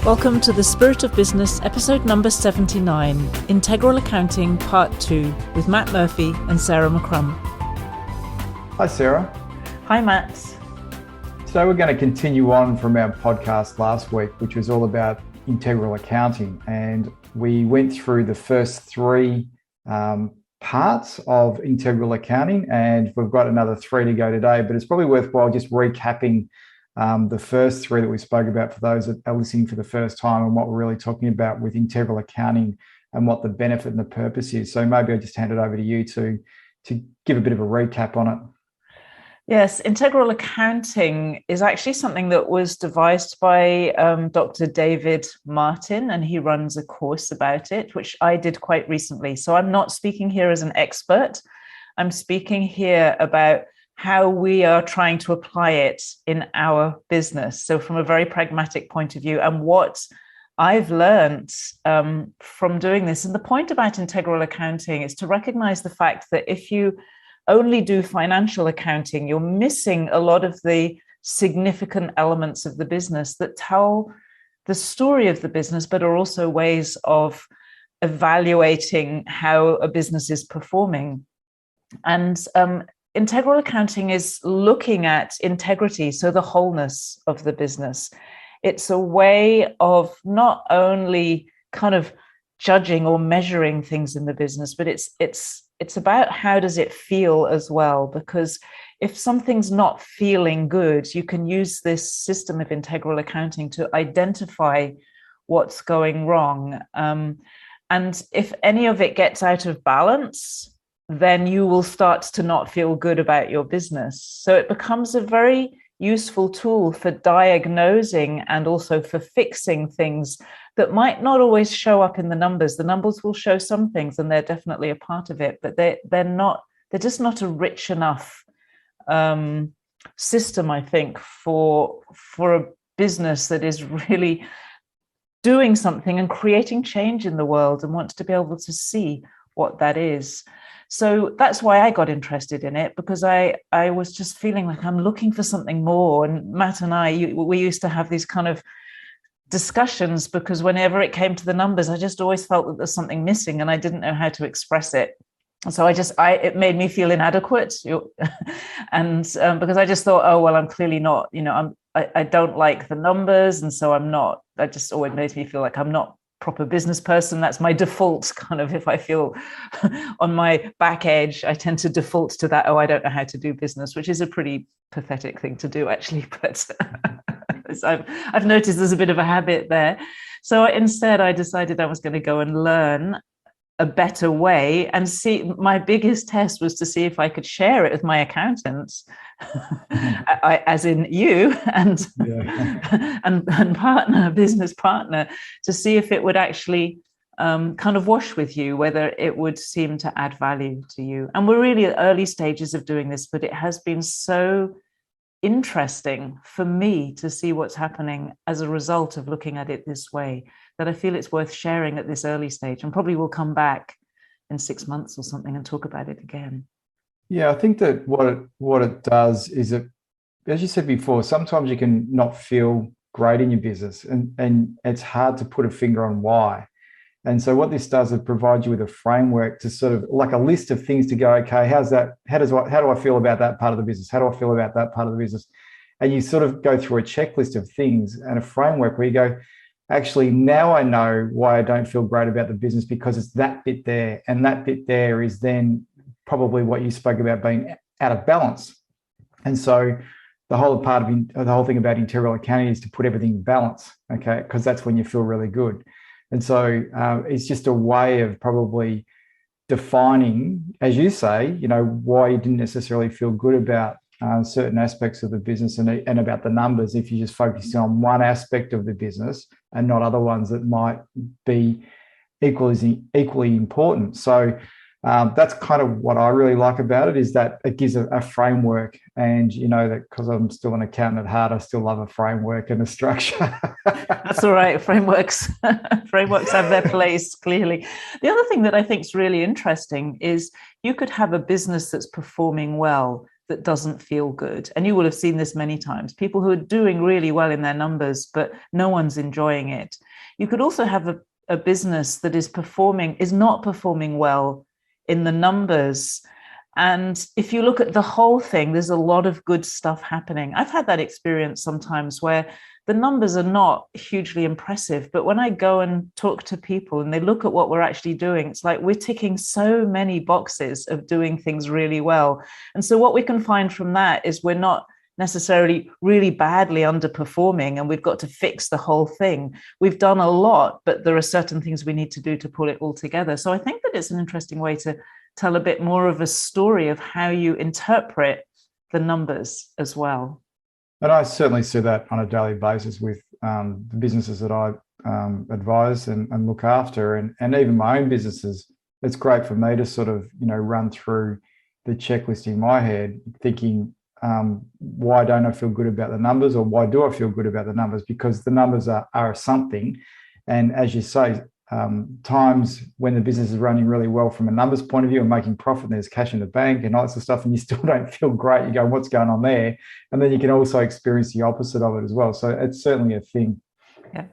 Welcome to the Spirit of Business, episode number 79, Integral Accounting, Part 2, with Matt Murphy and Sarah McCrum. Hi, Sarah. Hi, Matt. Today we're going to continue on from our podcast last week, which was all about integral accounting. And we went through the first three parts of integral accounting, and we've got another three to go today, but it's probably worthwhile just recapping the first three that we spoke about for those that are listening for the first time and what we're really talking about with integral accounting and what the benefit and the purpose is. So maybe I'll just hand it over to you to give a bit of a recap on it. Yes, integral accounting is actually something that was devised by Dr. David Martin, and he runs a course about it, which I did quite recently. So I'm not speaking here as an expert. I'm speaking here about how we are trying to apply it in our business. So from a very pragmatic point of view, and what I've learned from doing this. And the point about integral accounting is to recognize the fact that if you only do financial accounting, you're missing a lot of the significant elements of the business that tell the story of the business, but are also ways of evaluating how a business is performing. And integral accounting is looking at integrity, so the wholeness of the business. It's a way of not only kind of judging or measuring things in the business, but it's about how does it feel as well, because if something's not feeling good, you can use this system of integral accounting to identify what's going wrong. And if any of it gets out of balance, then you will start to not feel good about your business. So it becomes a very useful tool for diagnosing and also for fixing things that might not always show up in the numbers. The numbers will show some things, and they're definitely a part of it, but they're just not a rich enough system, I think, for a business that is really doing something and creating change in the world and wants to be able to see what that is. So that's why I got interested in it, because I was just feeling like I'm looking for something more. And Matt and we used to have these kind of discussions, because whenever it came to the numbers, I just always felt that there's something missing and I didn't know how to express it. So it made me feel inadequate. And because I just thought, oh, well, I'm clearly not, I don't like the numbers. And so that just always made me feel like I'm not proper business person. That's my default kind of, if I feel on my back edge, I tend to default to that, oh, I don't know how to do business, which is a pretty pathetic thing to do, actually. But I've noticed there's a bit of a habit there. So instead, I decided I was going to go and learn a better way and see. My biggest test was to see if I could share it with my accountants, as in you and business partner, to see if it would actually kind of wash with you, whether it would seem to add value to you. And we're really at early stages of doing this, but it has been so interesting for me to see what's happening as a result of looking at it this way, that I feel it's worth sharing at this early stage, and probably we'll come back in 6 months or something and talk about it again. Yeah, I think that what it does is that, as you said before, sometimes you can not feel great in your business, and it's hard to put a finger on why. And so what this does is provide you with a framework to sort of like a list of things to go, okay, how do I feel about that part of the business? How do I feel about that part of the business? And you sort of go through a checklist of things and a framework where you go, actually, now I know why I don't feel great about the business, because it's that bit there. And that bit there is then probably what you spoke about being out of balance. And so the whole thing about integral accounting is to put everything in balance, okay? Because that's when you feel really good. And so it's just a way of probably defining, as you say, why you didn't necessarily feel good about certain aspects of the business and about the numbers, if you just focus on one aspect of the business and not other ones that might be equally important. So that's kind of what I really like about it, is that it gives a framework. And that because I'm still an accountant at heart, I still love a framework and a structure. That's all right. Frameworks have their place, clearly. The other thing that I think is really interesting is you could have a business that's performing well that doesn't feel good. And you will have seen this many times, people who are doing really well in their numbers, but no one's enjoying it. You could also have a business that is not performing well in the numbers. And if you look at the whole thing, there's a lot of good stuff happening. I've had that experience sometimes where the numbers are not hugely impressive, but when I go and talk to people and they look at what we're actually doing, it's like we're ticking so many boxes of doing things really well. And so what we can find from that is we're not necessarily really badly underperforming and we've got to fix the whole thing. We've done a lot, but there are certain things we need to do to pull it all together. So I think that it's an interesting way to tell a bit more of a story of how you interpret the numbers as well. And I certainly see that on a daily basis with the businesses that I advise and look after, and even my own businesses. It's great for me to sort of, run through the checklist in my head, thinking, why don't I feel good about the numbers, or why do I feel good about the numbers? Because the numbers are something. And as you say, times when the business is running really well from a numbers point of view and making profit, and there's cash in the bank and all that sort of stuff, and you still don't feel great, you go, what's going on there? And then you can also experience the opposite of it as well. So it's certainly a thing. Yeah.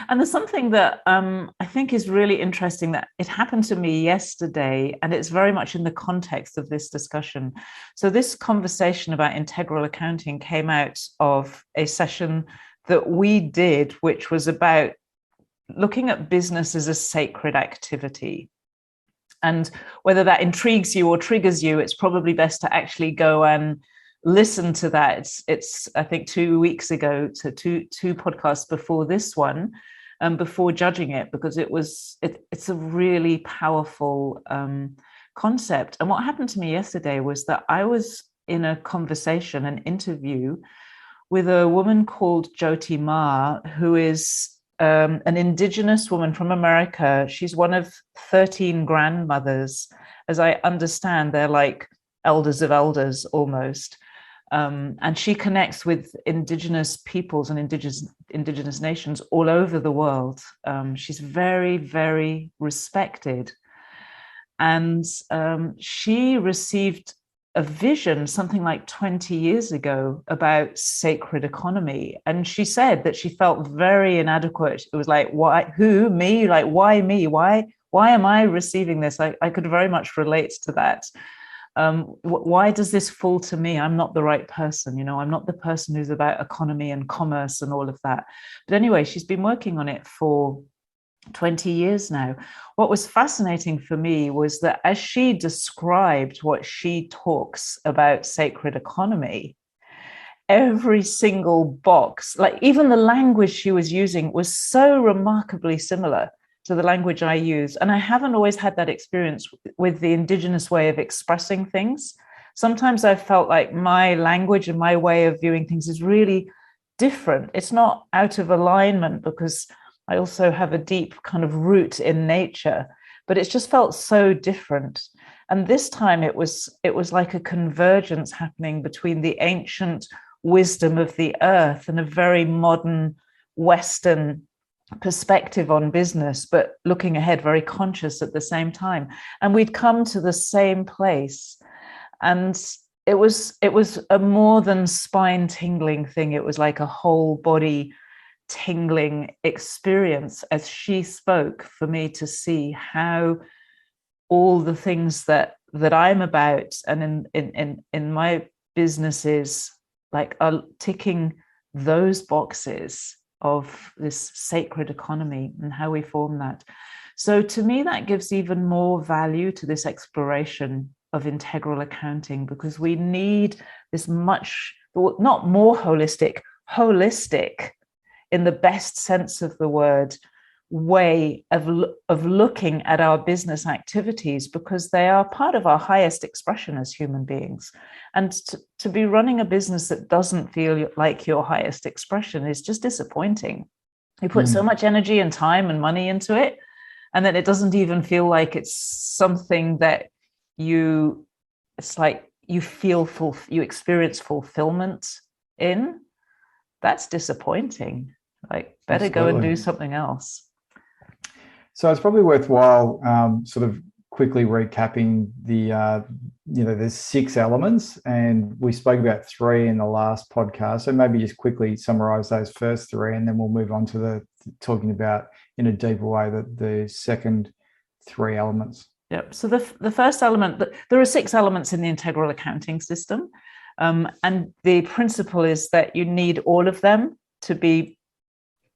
And there's something that I think is really interesting, that it happened to me yesterday, and it's very much in the context of this discussion. So this conversation about integral accounting came out of a session that we did, which was about looking at business as a sacred activity. And whether that intrigues you or triggers you, it's probably best to actually go and listen to that. It's I think 2 weeks ago, to two podcasts before this one, before judging it, because it's a really powerful concept. And what happened to me yesterday was that I was in a conversation, an interview, with a woman called Jyoti Ma, who is an indigenous woman from America. She's one of 13 grandmothers. As I understand, they're like elders of elders almost. And she connects with indigenous peoples and indigenous nations all over the world. She's very, very respected. And she received a vision something like 20 years ago about sacred economy. And she said that she felt very inadequate. It was like, why, who, me? Like, why me? Why am I receiving this? I could very much relate to that. Why does this fall to me? I'm not the right person. I'm not the person who's about economy and commerce and all of that. But anyway, she's been working on it for 20 years now. What was fascinating for me was that as she described what she talks about sacred economy, every single box, like even the language she was using, was so remarkably similar to the language I use. And I haven't always had that experience with the indigenous way of expressing things. Sometimes I've felt like my language and my way of viewing things is really different. It's not out of alignment, because I also have a deep kind of root in nature, but it's just felt so different. And this time it was like a convergence happening between the ancient wisdom of the earth and a very modern Western perspective on business, but looking ahead, very conscious at the same time. And we'd come to the same place. And it was a more than spine tingling thing. It was like a whole body tingling experience as she spoke, for me to see how all the things that I'm about and in my businesses, like, are ticking those boxes of this sacred economy and how we form that. So to me, that gives even more value to this exploration of integral accounting, because we need this much, not more holistic in the best sense of the word, way of looking at our business activities, because they are part of our highest expression as human beings. And to be running a business that doesn't feel like your highest expression is just disappointing. You put so much energy and time and money into it, and then it doesn't even feel like it's something that it's like you feel you experience fulfillment in. That's disappointing. Like, better Absolutely. Go and do something else. So it's probably worthwhile sort of quickly recapping there's 6 elements, and we spoke about 3 in the last podcast. So maybe just quickly summarize those first 3, and then we'll move on to talking about in a deeper way the second 3 elements. Yep. So the first element, there are 6 elements in the integral accounting system. And the principle is that you need all of them to be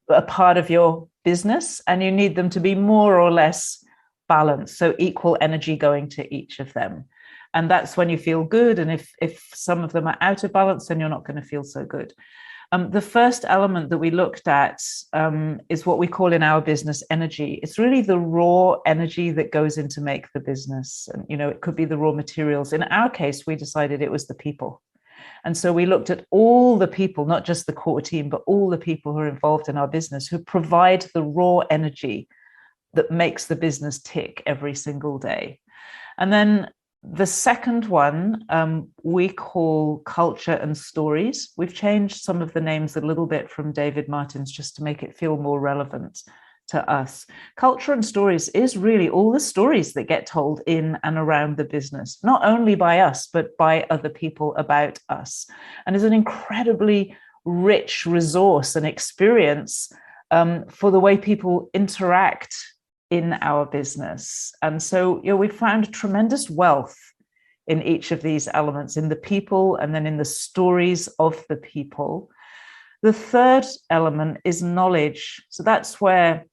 a part of your business, and you need them to be more or less balanced, so equal energy going to each of them. And that's when you feel good. And if some of them are out of balance, then you're not going to feel so good. The first element that we looked at is what we call in our business energy. It's really the raw energy that goes in to make the business. And, it could be the raw materials. In our case, we decided it was the people. And so we looked at all the people, not just the core team, but all the people who are involved in our business, who provide the raw energy that makes the business tick every single day. And then the second one we call culture and stories. We've changed some of the names a little bit from David Martin's just to make it feel more relevant to us. Culture and stories is really all the stories that get told in and around the business, not only by us, but by other people about us. And is an incredibly rich resource and experience for the way people interact in our business. And so, we found tremendous wealth in each of these elements, in the people and then in the stories of the people. The third element is knowledge. So that's where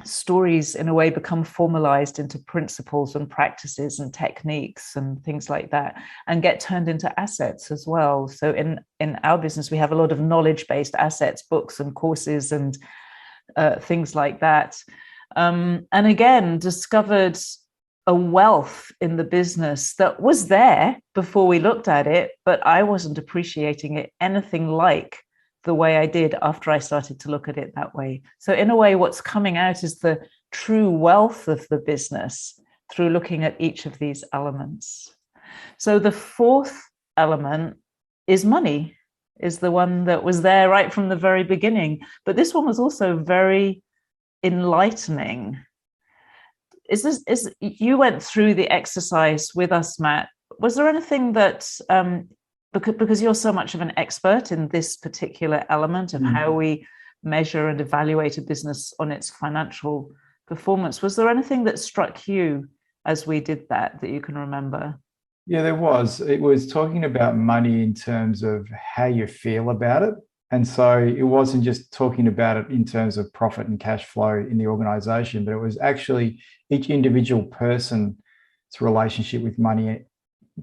stories in a way become formalized into principles and practices and techniques and things like that, and get turned into assets as well. So in our business, we have a lot of knowledge-based assets, books and courses and things like that. And again, discovered a wealth in the business that was there before we looked at it, but I wasn't appreciating it anything like the way I did after I started to look at it that way. So in a way, what's coming out is the true wealth of the business through looking at each of these elements. So the fourth element is money, is the one that was there right from the very beginning. But this one was also very enlightening. You went through the exercise with us, Matt. Was there anything that because you're so much of an expert in this particular element of how we measure and evaluate a business on its financial performance, was there anything that struck you as we did that you can remember? Yeah, there was. It was talking about money in terms of how you feel about it. And so it wasn't just talking about it in terms of profit and cash flow in the organization, but it was actually each individual person's relationship with money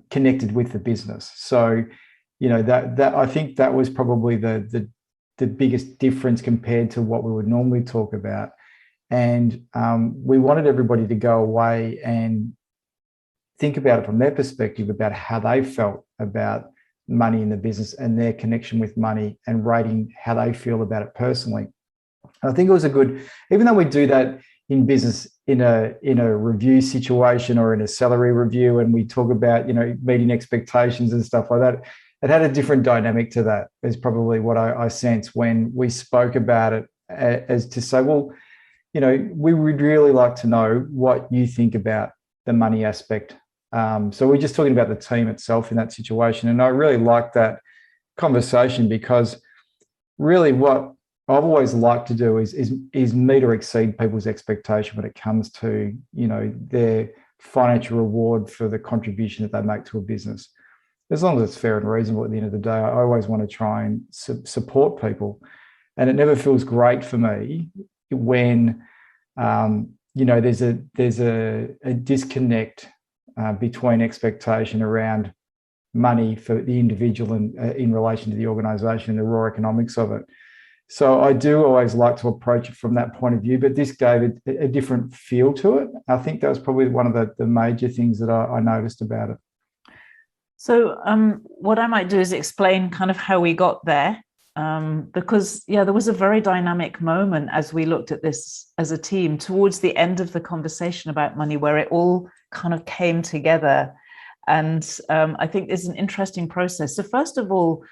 connected with the business. So, that I think that was probably the biggest difference compared to what we would normally talk about. And we wanted everybody to go away and think about it from their perspective, about how they felt about money in the business and their connection with money, and rating how they feel about it personally. And I think it was even though we do that in business in a review situation or in a salary review, and we talk about, meeting expectations and stuff like that, it had a different dynamic to that, is probably what I sense when we spoke about it, as to say, well, we would really like to know what you think about the money aspect. So we're just talking about the team itself in that situation. And I really like that conversation, because really what I've always liked to do is meet or exceed people's expectation when it comes to, their financial reward for the contribution that they make to a business. As long as it's fair and reasonable at the end of the day, I always want to try and support people. And it never feels great for me when, there's a disconnect between expectation around money for the individual and in relation to the organisation and the raw economics of it. So I do always like to approach it from that point of view, but this gave it a different feel to it. I think that was probably one of the major things that I noticed about it. So what I might do is explain kind of how we got there, because, there was a very dynamic moment as we looked at this as a team towards the end of the conversation about money, where it all kind of came together. And I think it's an interesting process. So first of all,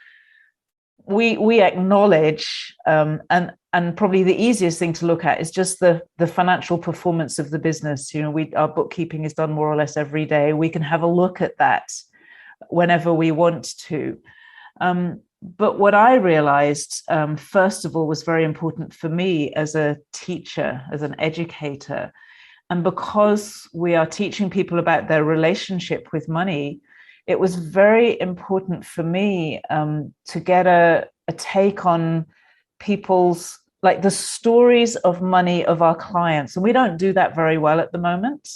we acknowledge, and and probably the easiest thing to look at is just the financial performance of the business. Our bookkeeping is done more or less every day. We can have a look at that whenever we want to. But what I realized, first of all, was very important for me as a teacher, as an educator. And because we are teaching people about their relationship with money, it was very important for me to get a take on people's, like the stories of money of our clients. And we don't do that very well at the moment.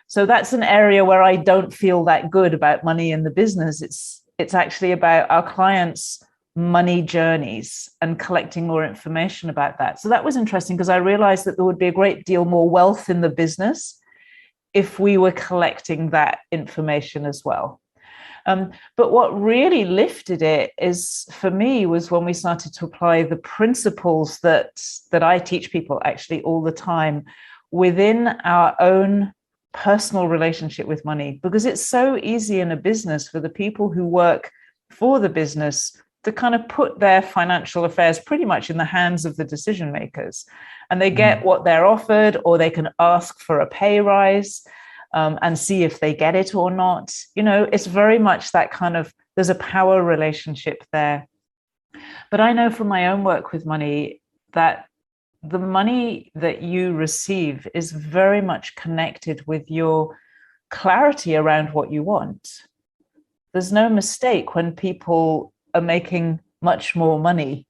So that's an area where I don't feel that good about money in the business. It's actually about our clients' money journeys and collecting more information about that. So that was interesting because I realized that there would be a great deal more wealth in the business if we were collecting that information as well. But what really lifted it is, for me, was when we started to apply the principles that I teach people actually all the time within our own personal relationship with money, because it's so easy in a business for the people who work for the business to kind of put their financial affairs pretty much in the hands of the decision makers, and they get what they're offered, or they can ask for a pay rise. And see if they get it or not. It's very much that kind of, there's a power relationship there. But I know from my own work with money that the money that you receive is very much connected with your clarity around what you want. There's no mistake when people are making much more money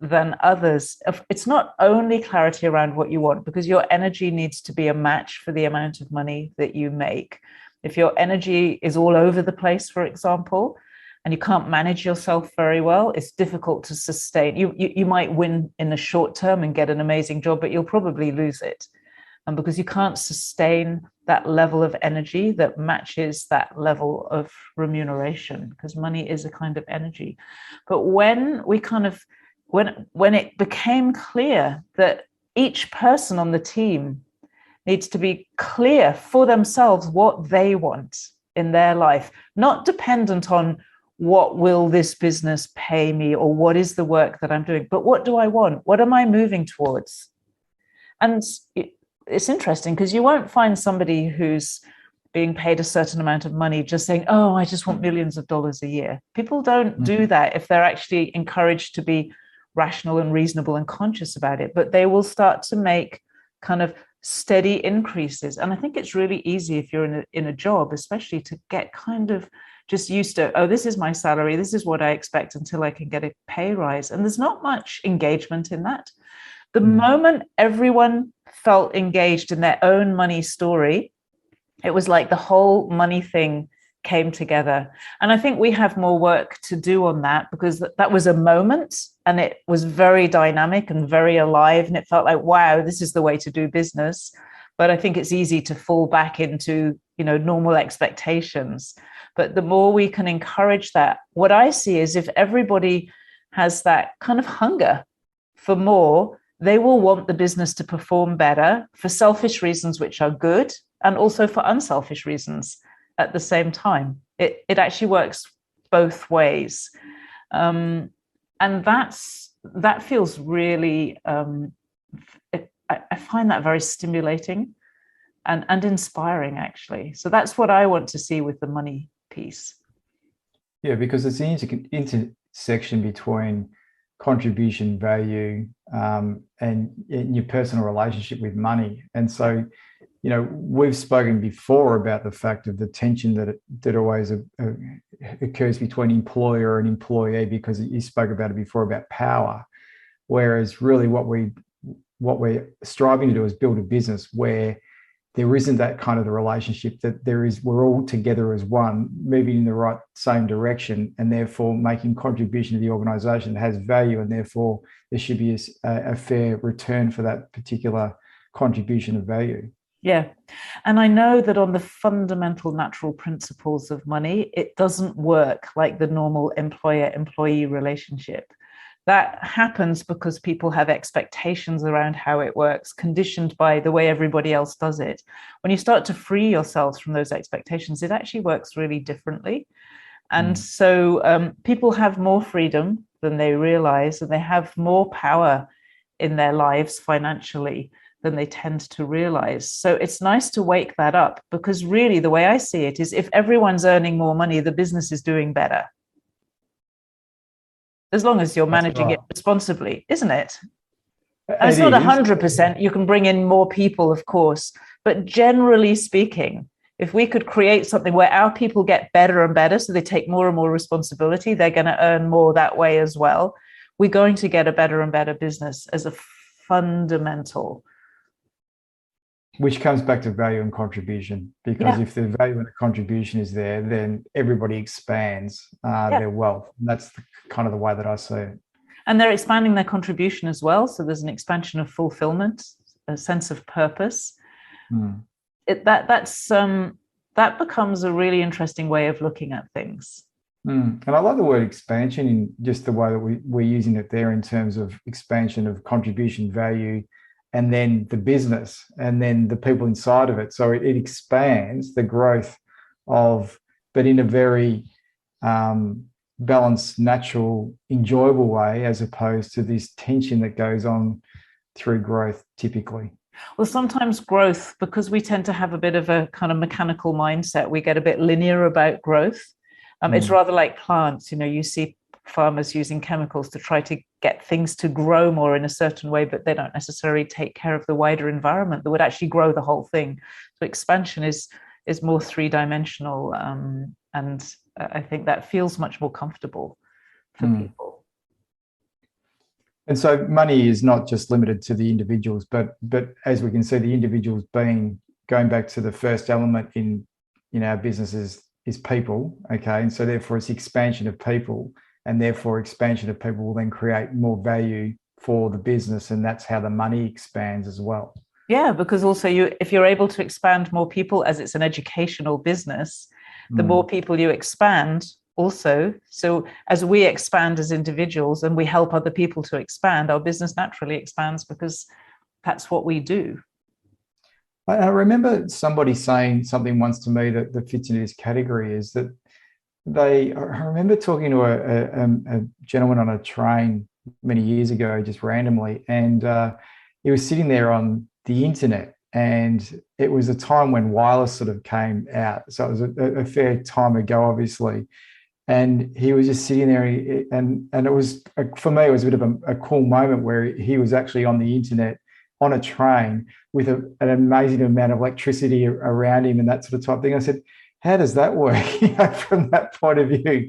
than others. It's not only clarity around what you want, because your energy needs to be a match for the amount of money that you make. If your energy is all over the place, for example, and you can't manage yourself very well, it's difficult to sustain. You might win in the short term and get an amazing job, but you'll probably lose it. And because you can't sustain that level of energy that matches that level of remuneration, because money is a kind of energy. But when we kind of, when it became clear that each person on the team needs to be clear for themselves what they want in their life, not dependent on what will this business pay me or what is the work that I'm doing, but what do I want? What am I moving towards? And it's interesting because you won't find somebody who's being paid a certain amount of money just saying, oh, I just want millions of dollars a year. People don't do that if they're actually encouraged to be rational and reasonable and conscious about it, but they will start to make kind of steady increases. And I think it's really easy if you're in a job, especially, to get kind of just used to, oh, this is my salary, this is what I expect until I can get a pay rise. And there's not much engagement in that. The moment everyone felt engaged in their own money story, it was like the whole money thing came together. And I think we have more work to do on that, because that was a moment and it was very dynamic and very alive. And it felt like, wow, this is the way to do business. But I think it's easy to fall back into, normal expectations. But the more we can encourage that, what I see is if everybody has that kind of hunger for more, they will want the business to perform better for selfish reasons, which are good, and also for unselfish reasons at the same time. It actually works both ways. And that feels really, I find that very stimulating and inspiring, actually. So that's what I want to see with the money piece. Yeah, because it's the intersection between contribution value and your personal relationship with money. And so, we've spoken before about the fact of the tension that always occurs between employer and employee, because you spoke about it before about power. Whereas really what we're striving to do is build a business where there isn't that kind of the relationship, that we're all together as one, moving in the same direction, and therefore making contribution to the organization that has value, and therefore there should be a fair return for that particular contribution of value. Yeah. And I know that on the fundamental natural principles of money, it doesn't work like the normal employer-employee relationship. That happens because people have expectations around how it works, conditioned by the way everybody else does it. When you start to free yourselves from those expectations, it actually works really differently. And so people have more freedom than they realize, and they have more power in their lives financially than they tend to realize. So it's nice to wake that up, because really the way I see it is, if everyone's earning more money, the business is doing better. As long as you're managing it responsibly, isn't it? And it's not 100%. You can bring in more people, of course, but generally speaking, if we could create something where our people get better and better, so they take more and more responsibility, they're going to earn more that way as well. We're going to get a better and better business as a fundamental. Which comes back to value and contribution, because if the value and the contribution is there, then everybody expands their wealth. And that's kind of the way that I see it. And they're expanding their contribution as well. So there's an expansion of fulfillment, a sense of purpose. That becomes a really interesting way of looking at things. And I love the word expansion in just the way that we're using it there, in terms of expansion of contribution, value, and then the business, and then the people inside of it. So it expands the growth of, but in a very balanced, natural, enjoyable way, as opposed to this tension that goes on through growth typically. Well, sometimes growth, because we tend to have a bit of a kind of mechanical mindset, we get a bit linear about growth. It's rather like plants. You see farmers using chemicals to try to get things to grow more in a certain way, but they don't necessarily take care of the wider environment that would actually grow the whole thing. So expansion is more three-dimensional, and I think that feels much more comfortable for people. And so money is not just limited to the individuals, but as we can see, the individuals going back to the first element in our businesses is people, okay? And so therefore it's expansion of people, and therefore expansion of people will then create more value for the business, and that's how the money expands as well. Yeah, because also if you're able to expand more people, as it's an educational business, the more people you expand also. So as we expand as individuals and we help other people to expand, our business naturally expands, because that's what we do. I remember somebody saying something once to me that fits into this category, is that I remember talking to a gentleman on a train many years ago, just randomly, and he was sitting there on the internet, and it was a time when wireless sort of came out. So it was a fair time ago, obviously. And he was just sitting there, and it was, for me, it was a bit of a cool moment where he was actually on the internet on a train with an amazing amount of electricity around him and that sort of type thing. I said, how does that work from that point of view?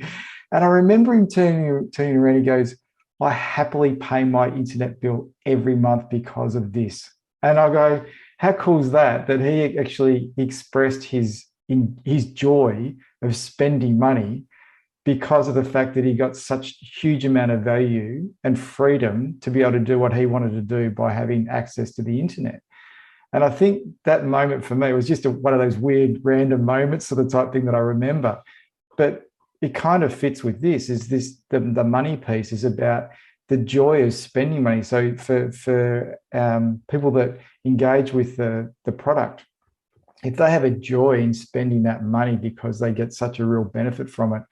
And I remember him turning around, he goes, I happily pay my internet bill every month because of this. And I go, how cool is that he actually expressed his joy of spending money because of the fact that he got such huge amount of value and freedom to be able to do what he wanted to do by having access to the internet. And I think that moment for me was just one of those weird random moments, sort of type thing that I remember. But it kind of fits with this, is the money piece is about the joy of spending money. So for people that engage with the product, if they have a joy in spending that money because they get such a real benefit from it,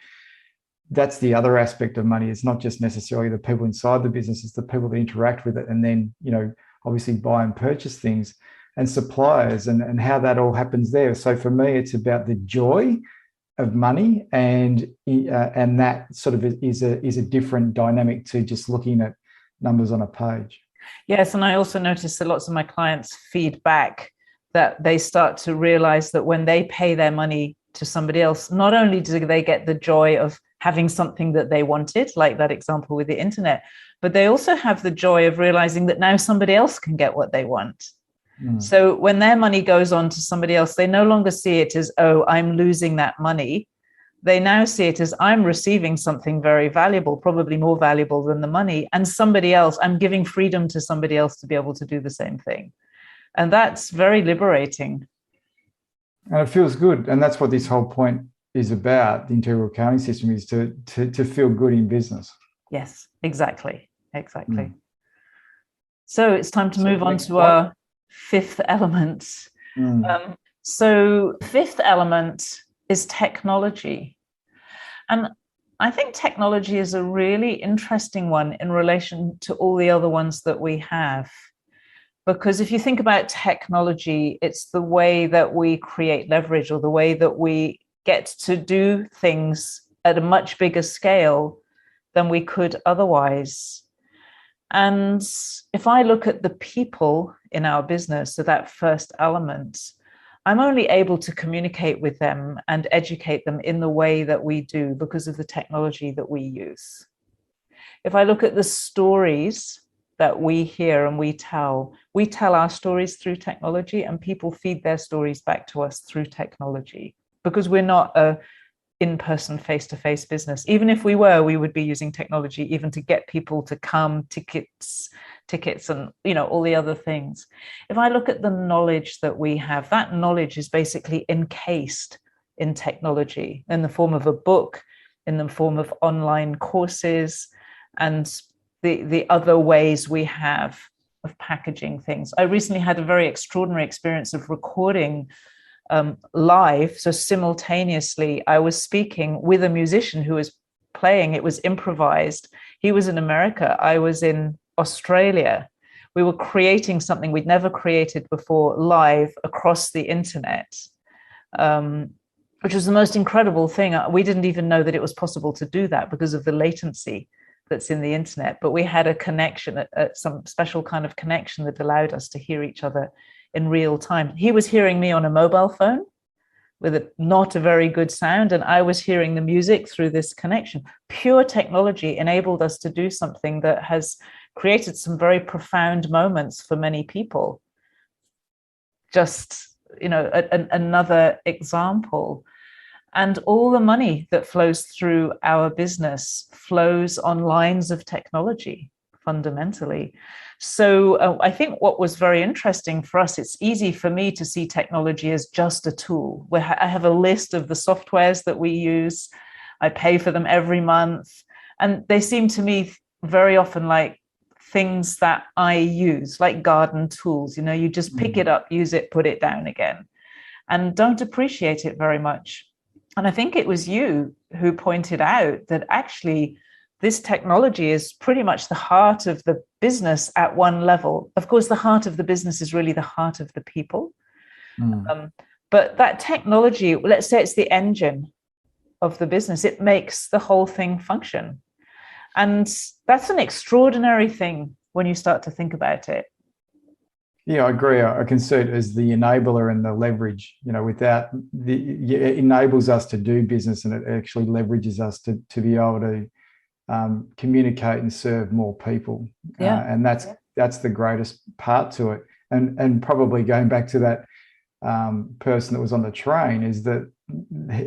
that's the other aspect of money. It's not just necessarily the people inside the business, it's the people that interact with it and then, obviously buy and purchase things, and suppliers and how that all happens there. So for me, it's about the joy of money, and that sort of is a different dynamic to just looking at numbers on a page. Yes, and I also notice that lots of my clients feed back that they start to realize that when they pay their money to somebody else, not only do they get the joy of having something that they wanted, like that example with the internet, but they also have the joy of realizing that now somebody else can get what they want. So when their money goes on to somebody else, they no longer see it as, oh, I'm losing that money. They now see it as, I'm receiving something very valuable, probably more valuable than the money, and somebody else, I'm giving freedom to somebody else to be able to do the same thing. And that's very liberating. And it feels good. And that's what this whole point is about. The integral accounting system is to feel good in business. Yes, exactly. So it's time to move on to our fifth element. So fifth element is technology. And I think technology is a really interesting one in relation to all the other ones that we have. Because if you think about technology, it's the way that we create leverage, or the way that we get to do things at a much bigger scale than we could otherwise. And if I look at the people in our business, so that first element, I'm only able to communicate with them and educate them in the way that we do because of the technology that we use. If I look at the stories that we hear and we tell our stories through technology, and people feed their stories back to us through technology, because we're not a in-person face-to-face business. Even if we were, we would be using technology even to get people to come, tickets and all the other things. If I look at the knowledge that we have, that knowledge is basically encased in technology in the form of a book, in the form of online courses, and the other ways we have of packaging things. I recently had a very extraordinary experience of recording live. So simultaneously, I was speaking with a musician who was playing. It was improvised. He was in America. I was in Australia. We were creating something we'd never created before live across the internet, which was the most incredible thing. We didn't even know that it was possible to do that because of the latency that's in the internet. But we had a connection, some special kind of connection that allowed us to hear each other in real time. He was hearing me on a mobile phone with not a very good sound, and I was hearing the music through this connection. Pure technology enabled us to do something that has created some very profound moments for many people. Just, another example. And all the money that flows through our business flows on lines of technology, fundamentally. So I think what was very interesting for us, it's easy for me to see technology as just a tool, where I have a list of the softwares that we use. I pay for them every month. And they seem to me very often like things that I use, like garden tools. You just pick it up, use it, put it down again, and don't appreciate it very much. And I think it was you who pointed out that actually this technology is pretty much the heart of the business at one level. Of course, the heart of the business is really the heart of the people. But that technology, let's say it's the engine of the business, it makes the whole thing function. And that's an extraordinary thing when you start to think about it. Yeah, I agree. I can see it as the enabler and the leverage. Without it enables us to do business, and it actually leverages us to be able to communicate and serve more people. Yeah. And that's the greatest part to it. And probably going back to that person that was on the train, is that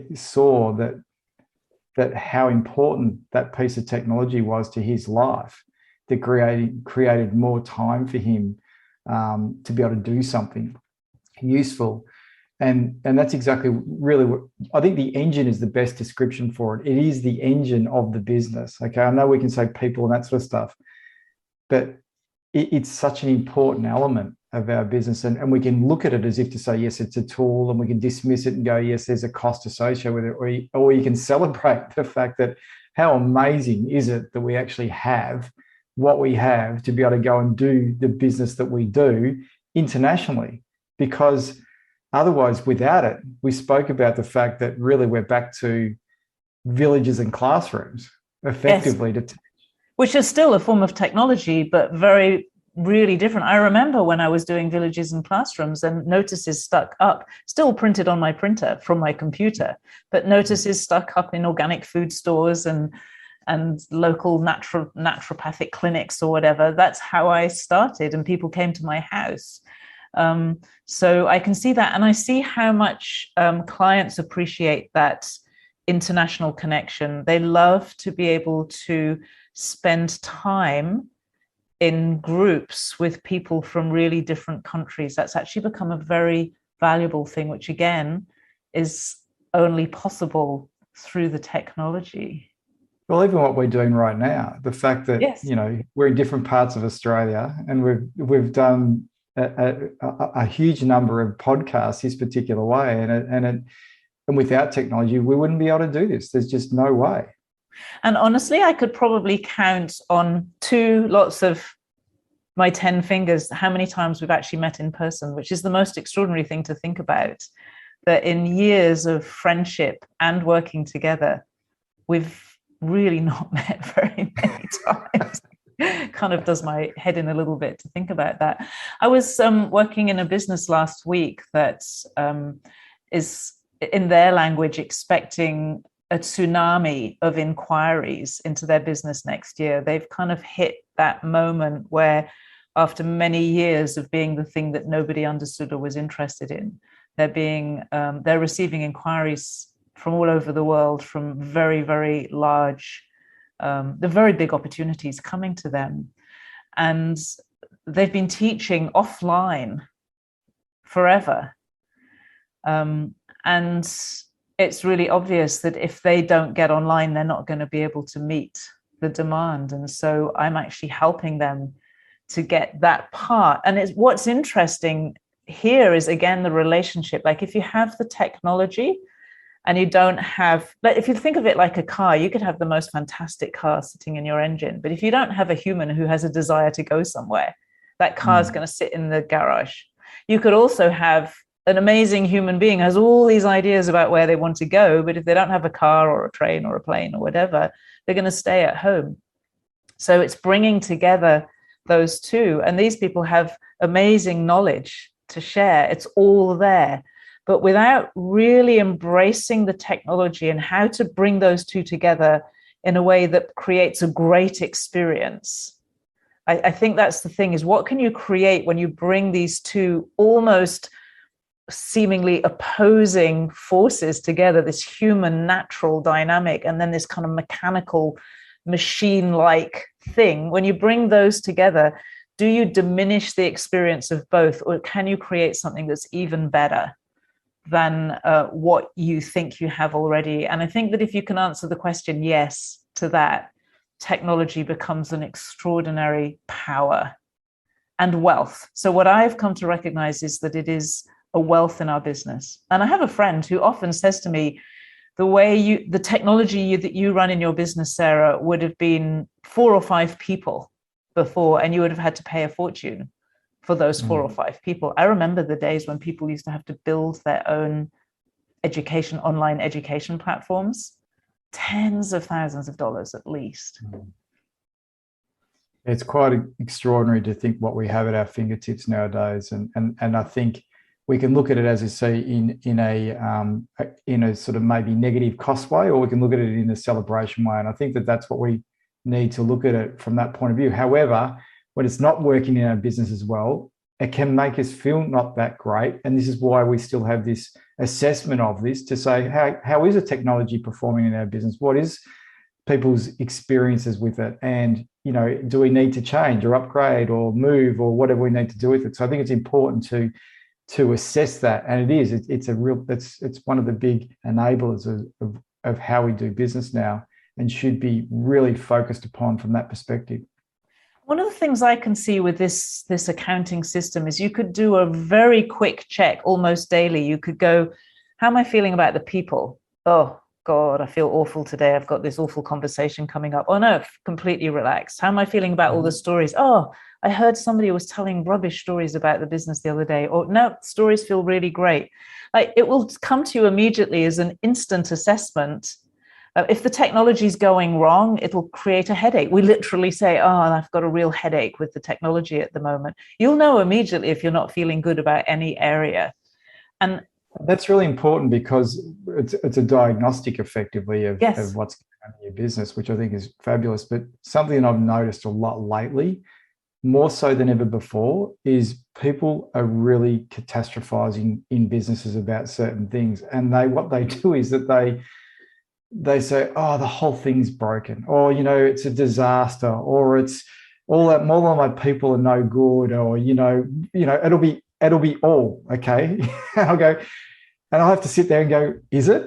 he saw that how important that piece of technology was to his life, that created more time for him to be able to do something useful. And that's exactly really what I think the engine is the best description for it. It is the engine of the business. Okay, I know we can say people and that sort of stuff, but it's such an important element of our business. And we can look at it as if to say, yes, it's a tool, and we can dismiss it and go, yes, there's a cost associated with it. Or you can celebrate the fact that how amazing is it that we actually have what we have to be able to go and do the business that we do internationally. Because otherwise, without it, we spoke about the fact that really we're back to villages and classrooms, effectively. Yes. Which is still a form of technology, but really different. I remember when I was doing villages and classrooms, and notices stuck up, still printed on my printer from my computer, but notices stuck up in organic food stores and local naturopathic clinics or whatever. That's how I started, and people came to my house. So I can see that, and I see how much clients appreciate that international connection. They love to be able to spend time in groups with people from really different countries. That's actually become a very valuable thing, which again is only possible through the technology. Well, even what we're doing right now, the fact that, yes, we're in different parts of Australia, and we've done a huge number of podcasts this particular way, and without technology, we wouldn't be able to do this. There's just no way. And honestly, I could probably count on two lots of my 10 fingers how many times we've actually met in person, which is the most extraordinary thing to think about, that in years of friendship and working together, we've really not met very many times. Kind of does my head in a little bit to think about that. I was working in a business last week that is, in their language, expecting a tsunami of inquiries into their business next year. They've kind of hit that moment where, after many years of being the thing that nobody understood or was interested in, they're receiving inquiries from all over the world, from very, very large, the very big opportunities coming to them. And they've been teaching offline forever. And it's really obvious that if they don't get online, they're not going to be able to meet the demand. And so I'm actually helping them to get that part. And what's interesting here is, again, the relationship. Like, if you have the technology and you don't have, like, if you think of it like a car, you could have the most fantastic car sitting in your engine, but if you don't have a human who has a desire to go somewhere, that car is going to sit in the garage. You could also have an amazing human being who has all these ideas about where they want to go, but if they don't have a car or a train or a plane or whatever, they're going to stay at home. So it's bringing together those two, and these people have amazing knowledge to share. It's all there, but without really embracing the technology and how to bring those two together in a way that creates a great experience. I think that's the thing, is what can you create when you bring these two almost seemingly opposing forces together, this human natural dynamic and then this kind of mechanical machine-like thing. When you bring those together, do you diminish the experience of both, or can you create something that's even better than what you think you have already? And I think that if you can answer the question yes to that, technology becomes an extraordinary power and wealth. So what I've come to recognize is that it is a wealth in our business. And I have a friend who often says to me, the technology that you run in your business, Sarah, would have been 4 or 5 people before, and you would have had to pay a fortune for those 4 or 5 people. I remember the days when people used to have to build their own online education platforms, tens of thousands of dollars at least. It's quite extraordinary to think what we have at our fingertips nowadays, and I think we can look at it, as you say, in a sort of maybe negative cost way, or we can look at it in a celebration way. And I think that that's what we need to look at it from that point of view. However, when it's not working in our business as well, it can make us feel not that great. And this is why we still have this assessment of this, to say, how is a technology performing in our business? What is people's experiences with it? And, do we need to change or upgrade or move or whatever we need to do with it? So I think it's important to assess that. And it's one of the big enablers of how we do business now, and should be really focused upon from that perspective. One of the things I can see with this accounting system is you could do a very quick check almost daily. You could go, how am I feeling about the people? Oh, God, I feel awful today. I've got this awful conversation coming up. Oh, no, completely relaxed. How am I feeling about all the stories? Oh, I heard somebody was telling rubbish stories about the business the other day. Or no, stories feel really great. Like, it will come to you immediately as an instant assessment. If the technology is going wrong, it'll create a headache. We literally say, oh, I've got a real headache with the technology at the moment. You'll know immediately if you're not feeling good about any area. And that's really important, because it's a diagnostic effectively of what's going on in your business, which I think is fabulous. But something I've noticed a lot lately, more so than ever before, is people are really catastrophizing in businesses about certain things. And what they do is that they say, oh, the whole thing's broken, or, it's a disaster, or it's all that, more of my people are no good, or, it'll be all okay. I'll go, and I'll have to sit there and go, is it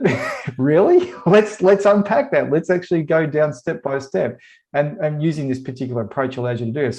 really? Let's unpack that. Let's actually go down step by step. And using this particular approach allows you to do it.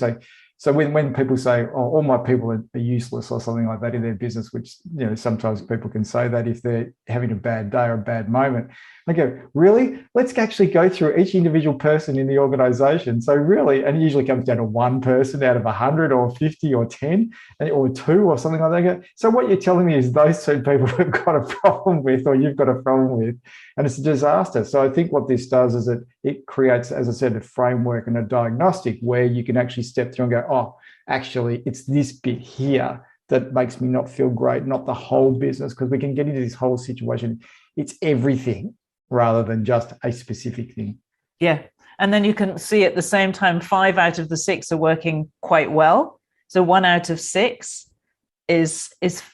So So when people say, "Oh, all my people are useless" or something like that in their business, which sometimes people can say that if they're having a bad day or a bad moment, I go, "Really? Let's actually go through each individual person in the organization." So really, and it usually comes down to one person out of 100 or 50 or 10 or two or something like that. I go, so what you're telling me is those two people have got a problem with, or you've got a problem with, and it's a disaster. So I think what this does is it creates, as I said, a framework and a diagnostic where you can actually step through and go, oh, actually, it's this bit here that makes me not feel great, not the whole business, because we can get into this whole situation. It's everything rather than just a specific thing. Yeah. And then you can see at the same time, 5 out of the 6 are working quite well. So 1 out of 6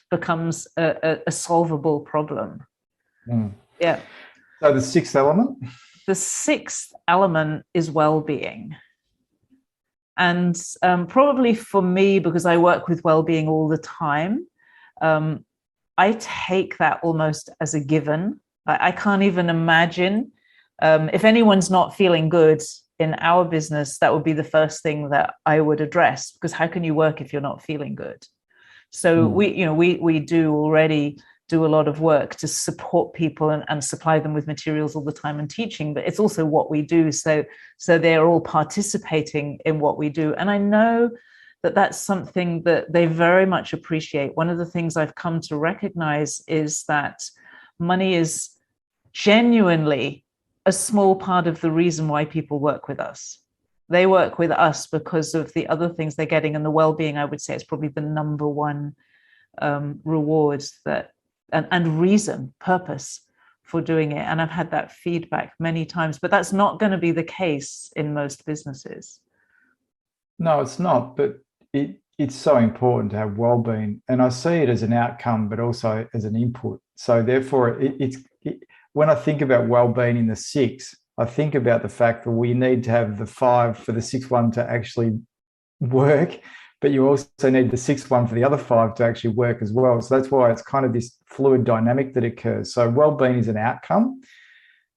becomes a solvable problem. Mm. Yeah. So the sixth element? The sixth element is well-being. And probably for me, because I work with well-being all the time, I take that almost as a given. I can't even imagine if anyone's not feeling good in our business, that would be the first thing that I would address, because how can you work if you're not feeling good? So we do already do a lot of work to support people and supply them with materials all the time and teaching, but it's also what we do. So they're all participating in what we do. And I know that that's something that they very much appreciate. One of the things I've come to recognize is that money is genuinely a small part of the reason why people work with us. They work with us because of the other things they're getting, and the well-being, I would say, is probably the number one rewards that and reason, purpose for doing it. And I've had that feedback many times, but that's not going to be the case in most businesses. No, it's not, but it's so important to have well-being, and I see it as an outcome, but also as an input. So therefore, when I think about well-being in the 6, I think about the fact that we need to have the 5 for the 6th one to actually work, but you also need the 6th one for the other 5 to actually work as well. So that's why it's kind of this fluid dynamic that occurs. So well-being is an outcome,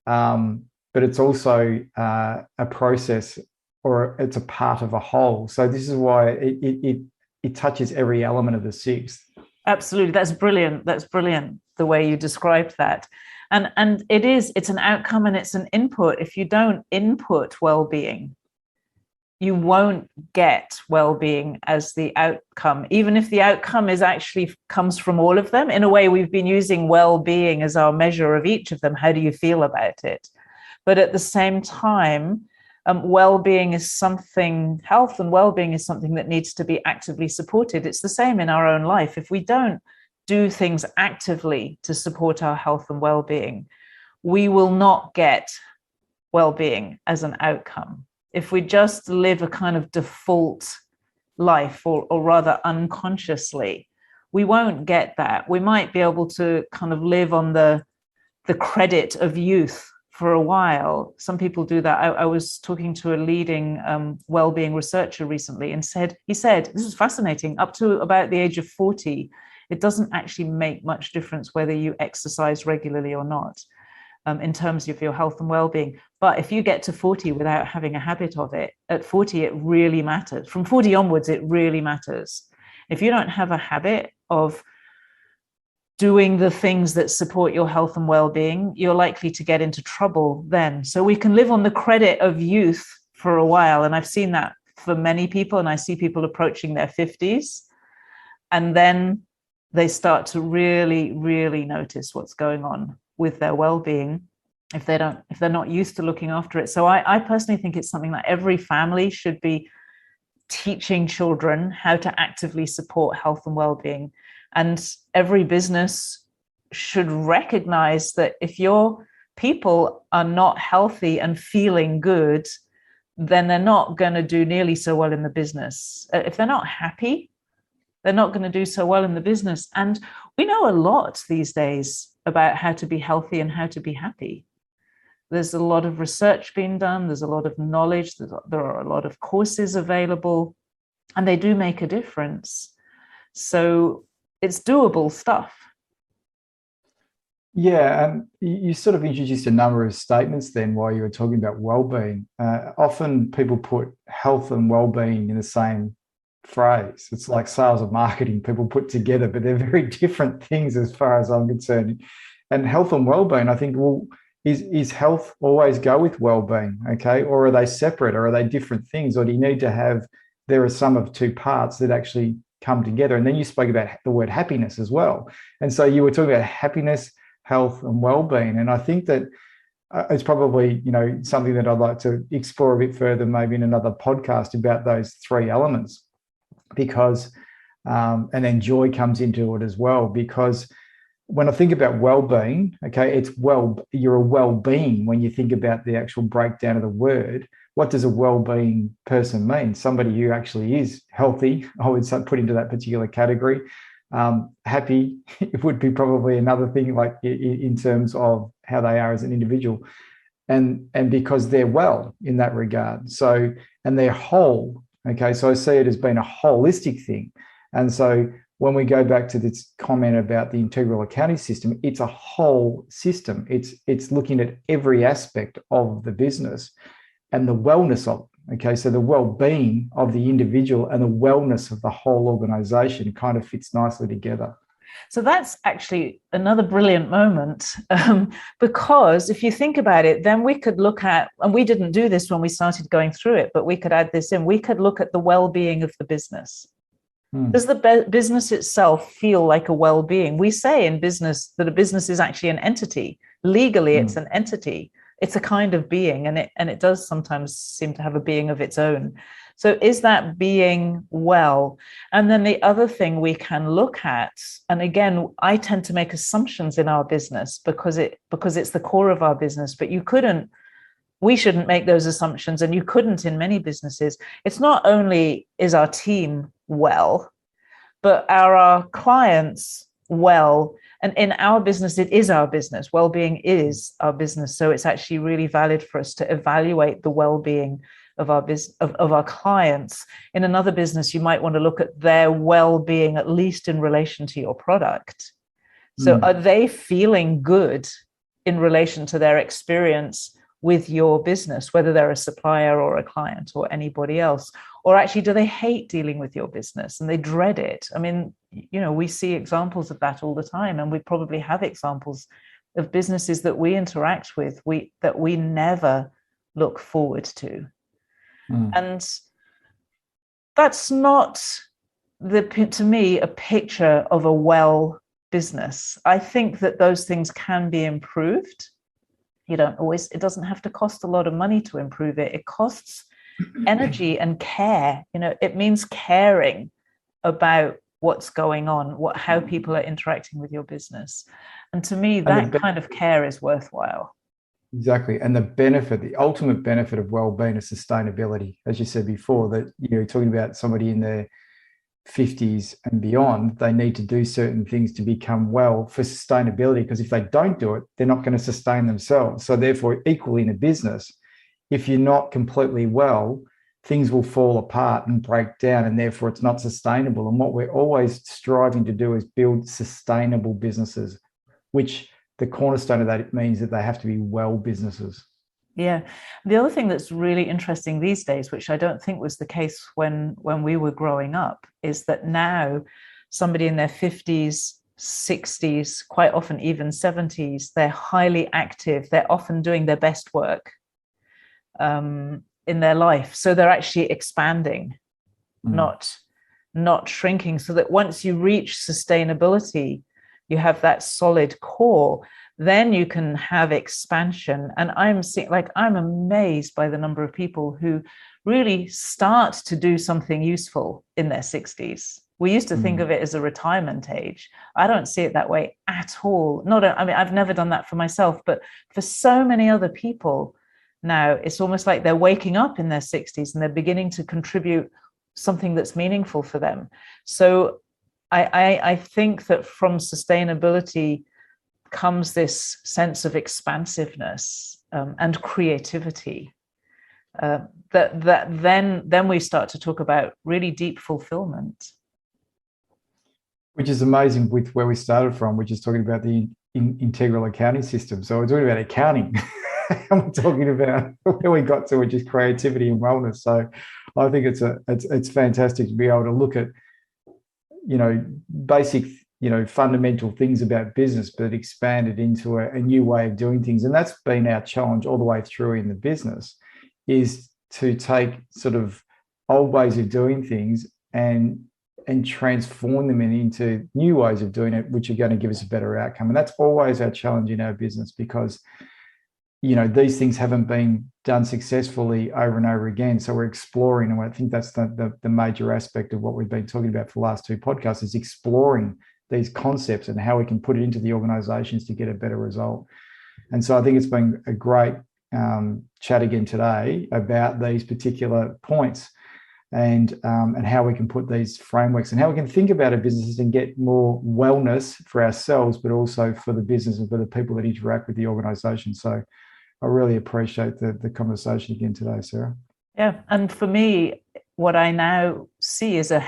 but it's also a process, or it's a part of a whole. So this is why it touches every element of the 6th. Absolutely. That's brilliant. That's brilliant, the way you described that. And it's an outcome and it's an input. If you don't input well-being, you won't get well-being as the outcome, even if the outcome comes from all of them. In a way, we've been using well-being as our measure of each of them. How do you feel about it? But at the same time, well-being is something, health and well-being is something that needs to be actively supported. It's the same in our own life. If we don't do things actively to support our health and well-being, we will not get well-being as an outcome. If we just live a kind of default life, or rather unconsciously, we won't get that. We might be able to kind of live on the credit of youth for a while. Some people do that. I was talking to a leading well-being researcher recently, and he said, this is fascinating, up to about the age of 40, it doesn't actually make much difference whether you exercise regularly or not in terms of your health and well-being. But if you get to 40 without having a habit of it, at 40, it really matters. From 40 onwards, it really matters. If you don't have a habit of doing the things that support your health and well-being, you're likely to get into trouble then. So we can live on the credit of youth for a while. And I've seen that for many people, and I see people approaching their 50s, and then they start to really, really notice what's going on with their well-being if they're not used to looking after it. So I personally think it's something that every family should be teaching children how to actively support health and well-being. And every business should recognize that if your people are not healthy and feeling good, then they're not going to do nearly so well in the business. If they're not happy, they're not going to do so well in the business. And we know a lot these days about how to be healthy and how to be happy. There's a lot of research being done. There's a lot of knowledge. There are a lot of courses available, and they do make a difference. So it's doable stuff. Yeah, and you sort of introduced a number of statements then while you were talking about well-being. Often people put health and well-being in the same phrase. It's like sales and marketing people put together, but they're very different things as far as I'm concerned. And health and well-being, I think, well, is health always go with well-being, okay? Or are they separate, or are they different things? Or do you need to have, there are some of two parts that actually come together? And then you spoke about the word happiness as well. And so you were talking about happiness, health, and well-being. And I think that it's probably, something that I'd like to explore a bit further, maybe in another podcast, about those three elements, because, and then joy comes into it as well, because when I think about well-being, okay, you're a well-being when you think about the actual breakdown of the word. What does a well-being person mean? Somebody who actually is healthy, I would put into that particular category. Happy, it would be probably another thing, like in terms of how they are as an individual, and because they're well in that regard. So, and they're whole. Okay, so I see it as being a holistic thing. And so when we go back to this comment about the integral accounting system, it's a whole system. It's looking at every aspect of the business and the wellness of it. Okay, so the well-being of the individual and the wellness of the whole organization kind of fits nicely together. So that's actually another brilliant moment, because if you think about it, then we could look at, and we didn't do this when we started going through it, but we could add this in, we could look at the well-being of the business. Does the business itself feel like a well-being? We say in business that a business is actually an entity. Legally, it's an entity. It's a kind of being, and it does sometimes seem to have a being of its own. So is that being well? And then the other thing we can look at, and again, I tend to make assumptions in our business because it's the core of our business, but we shouldn't make those assumptions, and you couldn't in many businesses. It's not only is our team well, but are our clients well? And in our business, it is our business. Well-being is our business. So it's actually really valid for us to evaluate the well-being of our of our clients. In another business, you might want to look at their well-being, at least in relation to your product. So are they feeling good in relation to their experience with your business, whether they're a supplier or a client or anybody else? Or actually, do they hate dealing with your business and they dread it? I mean, we see examples of that all the time, and we probably have examples of businesses that we interact with that we never look forward to. And that's not, to me, a picture of a well business. I think that those things can be improved. It doesn't have to cost a lot of money to improve it. It costs energy and care. It means caring about what's going on, how people are interacting with your business. And to me, that kind of care is worthwhile. Exactly. And the ultimate benefit of well-being is sustainability. As you said before, that you're talking about somebody in their 50s and beyond, they need to do certain things to become well for sustainability, because if they don't do it, they're not going to sustain themselves. So therefore, equally in a business, if you're not completely well, things will fall apart and break down, and therefore it's not sustainable. And what we're always striving to do is build sustainable businesses, which the cornerstone of that means that they have to be well businesses. Yeah. The other thing that's really interesting these days, which I don't think was the case when we were growing up, is that now somebody in their 50s, 60s, quite often even 70s, they're highly active. They're often doing their best work in their life. So they're actually expanding, not shrinking. So that once you reach sustainability, you have that solid core, then you can have expansion. And I'm amazed by the number of people who really start to do something useful in their 60s. We used to think of it as a retirement age. I don't see it that way at all. I've never done that for myself, but for so many other people now, it's almost like they're waking up in their 60s and they're beginning to contribute something that's meaningful for them. So I think that from sustainability comes this sense of expansiveness and creativity. That then we start to talk about really deep fulfillment. Which is amazing with where we started from, which is talking about the integral accounting system. So we're talking about accounting. and we're talking about where we got to, which is creativity and wellness. So I think it's fantastic to be able to look at, basic, fundamental things about business, but expand it into a new way of doing things. And that's been our challenge all the way through in the business, is to take sort of old ways of doing things and transform them into new ways of doing it, which are going to give us a better outcome. And that's always our challenge in our business, because these things haven't been done successfully over and over again. So we're exploring, and I think that's the major aspect of what we've been talking about for the last two podcasts, is exploring these concepts and how we can put it into the organizations to get a better result. And so I think it's been a great chat again today about these particular points, and how we can put these frameworks and how we can think about our businesses and get more wellness for ourselves, but also for the business and for the people that interact with the organization. So I really appreciate the conversation again today, Sarah. Yeah, and for me, what I now see is a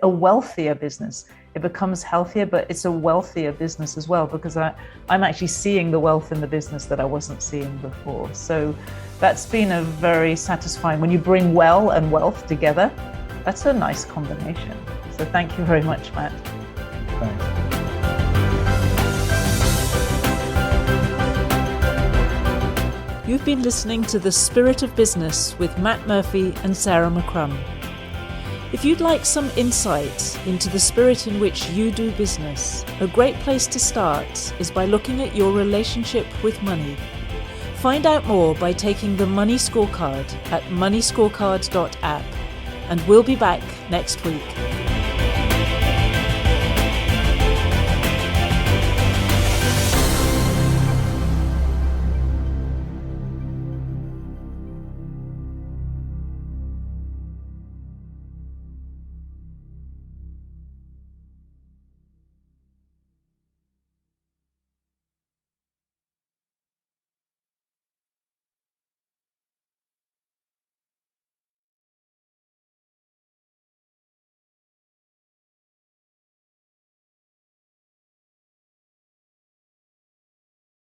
wealthier business. It becomes healthier, but it's a wealthier business as well, because I'm actually seeing the wealth in the business that I wasn't seeing before. So that's been a very satisfying, when you bring well and wealth together, that's a nice combination. So thank you very much, Matt. Thanks. You've been listening to The Spirit of Business with Matt Murphy and Sarah McCrum. If you'd like some insight into the spirit in which you do business, a great place to start is by looking at your relationship with money. Find out more by taking the Money Scorecard at moneyscorecard.app, and we'll be back next week.